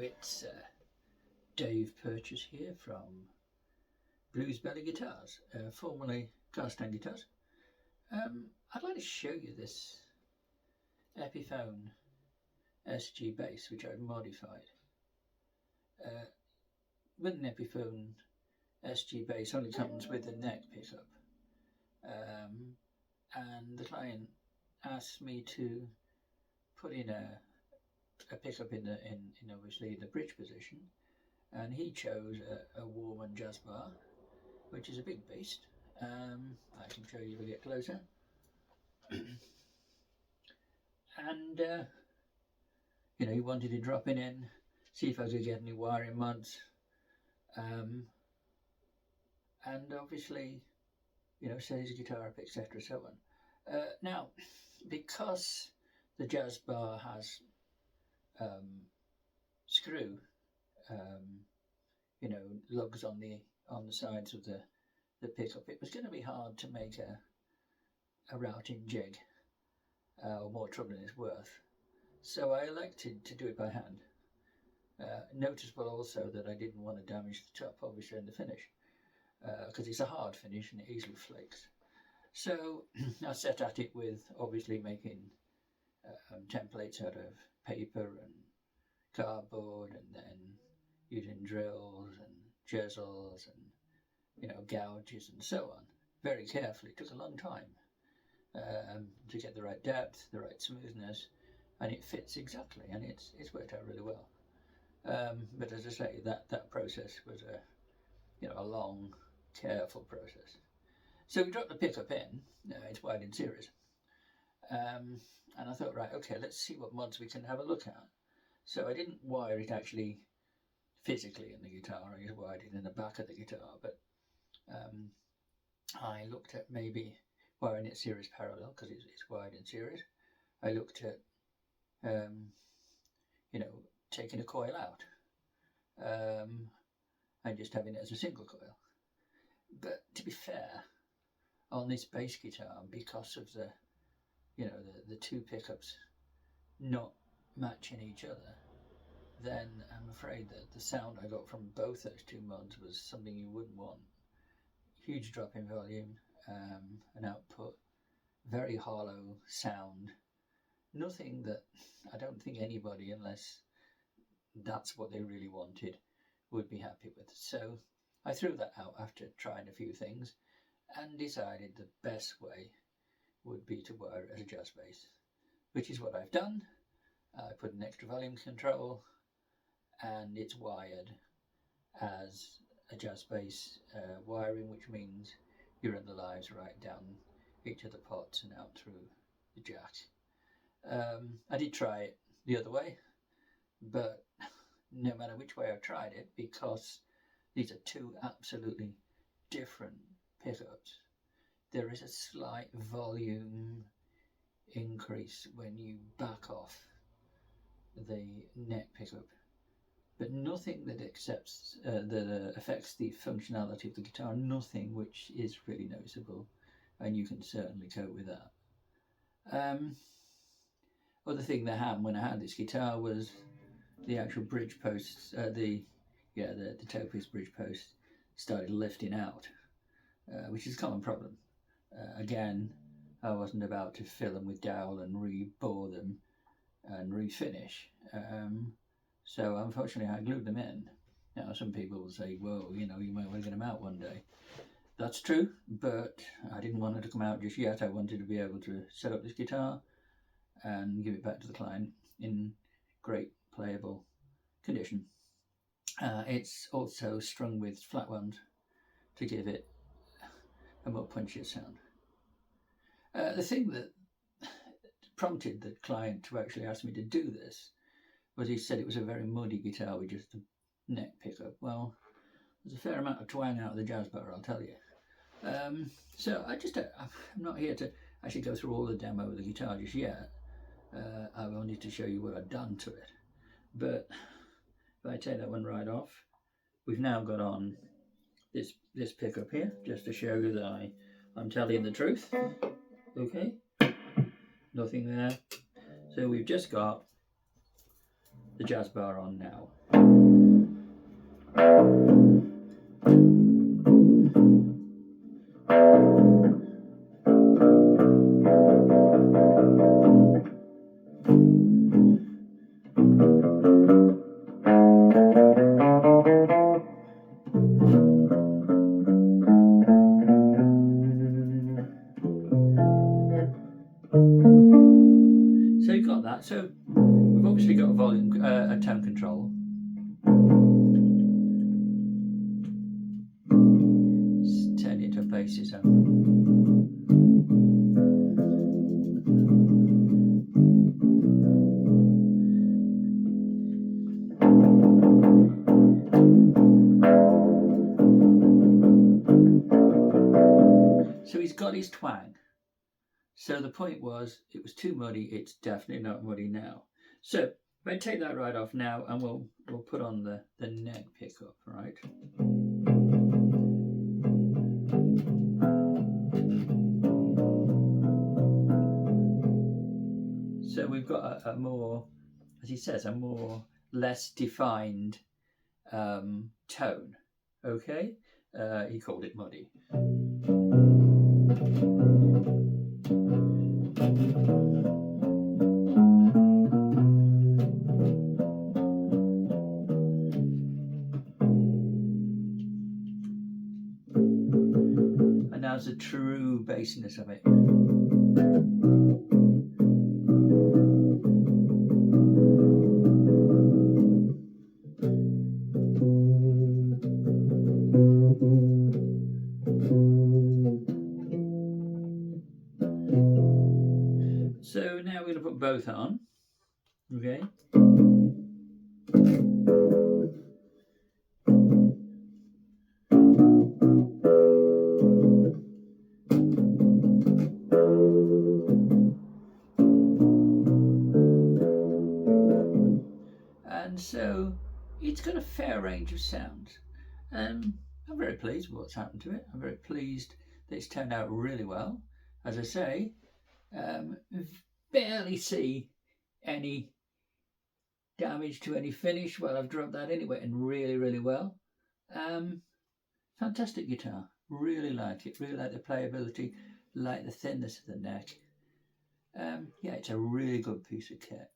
it's Dave Purchase here from Blues Belly Guitars, formerly Cast-Iron Guitars. I'd like to show you this Epiphone SG bass which I've modified. With an Epiphone SG bass only comes with a neck pickup, and the client asked me to put in a pickup in obviously the bridge position, and he chose a Warman Jazz Bar, which is a big beast. I can show you if I get closer. And he wanted to drop it in, see if I could get any wiring mods, and obviously set his guitar up, etc. so on. Now, because the Jazz Bar has screw lugs on the sides of the pickup, it was going to be hard to make a routing jig, or more trouble than it's worth. So I elected to do it by hand. Noticeable also that I didn't want to damage the top, obviously, in the finish, because it's a hard finish and it easily flakes. So I set at it with obviously making templates out of paper and cardboard, and then using drills and chisels and gouges and so on, very carefully. It took a long time to get the right depth, the right smoothness, and it fits exactly, and it's worked out really well. But as I say, that process was a long, careful process. So we dropped the pickup in. It's wired in series, and I thought, right, okay, let's see what mods we can have a look at. So I didn't wire it actually physically in the guitar, I just wired it in the back of the guitar, but I looked at maybe wiring it series parallel, because it's wired in series. I looked at taking a coil out and just having it as a single coil. But to be fair, on this bass guitar, because of the two pickups not matching each other, then I'm afraid that the sound I got from both those two mods was something you wouldn't want. Huge drop in volume, an output, very hollow sound, nothing that I don't think anybody, unless that's what they really wanted, would be happy with. So I threw that out after trying a few things and decided the best way would be to wire it as a jazz bass, which is what I've done. I put an extra volume control, and it's wired as a jazz bass wiring, which means you run the lines right down each of the pots and out through the jack. I did try it the other way, but no matter which way I tried it, because these are two absolutely different pickups, there is a slight volume increase when you back off the neck pickup, but nothing that affects the functionality of the guitar, nothing which is really noticeable, and you can certainly cope with that. Other thing that happened when I had this guitar was the actual bridge posts, the toe piece bridge post started lifting out, which is a common problem. Again, I wasn't about to fill them with dowel and re-bore them and refinish, so unfortunately I glued them in. Now some people will say, well, you might want to get them out one day. That's true, but I didn't want it to come out just yet. I wanted to be able to set up this guitar and give it back to the client in great playable condition. It's also strung with flat ones to give it a more punchier sound. The thing that prompted the client to actually ask me to do this was he said it was a very muddy guitar with just a neck pickup. Well, there's a fair amount of twang out of the Jazz Bar, I'll tell you. So I'm not here to actually go through all the demo of the guitar just yet. I wanted to show you what I've done to it. But if I take that one right off, we've now got on this pickup here, just to show you that I'm telling the truth. Okay, nothing there. So we've just got the jazz bar on now. So you've got that. So we've obviously got a volume, a tone control. Let's turn it to a bass zone. So he's got his twang. So the point was, it was too muddy. It's definitely not muddy now. So if I take that right off now, and we'll put on the neck pickup, right? So we've got a more, as he says, a more less defined tone. Okay, he called it muddy. And now's the true bassiness of it. So now we're going to put both on, okay? And so it's got a fair range of sounds. I'm very pleased with what's happened to it. I'm very pleased that it's turned out really well. As I say, barely see any damage to any finish. Well, I've dropped that anyway, and really, really well. Fantastic guitar. Really like it. Really like the playability. Like the thinness of the neck. Yeah, it's a really good piece of kit.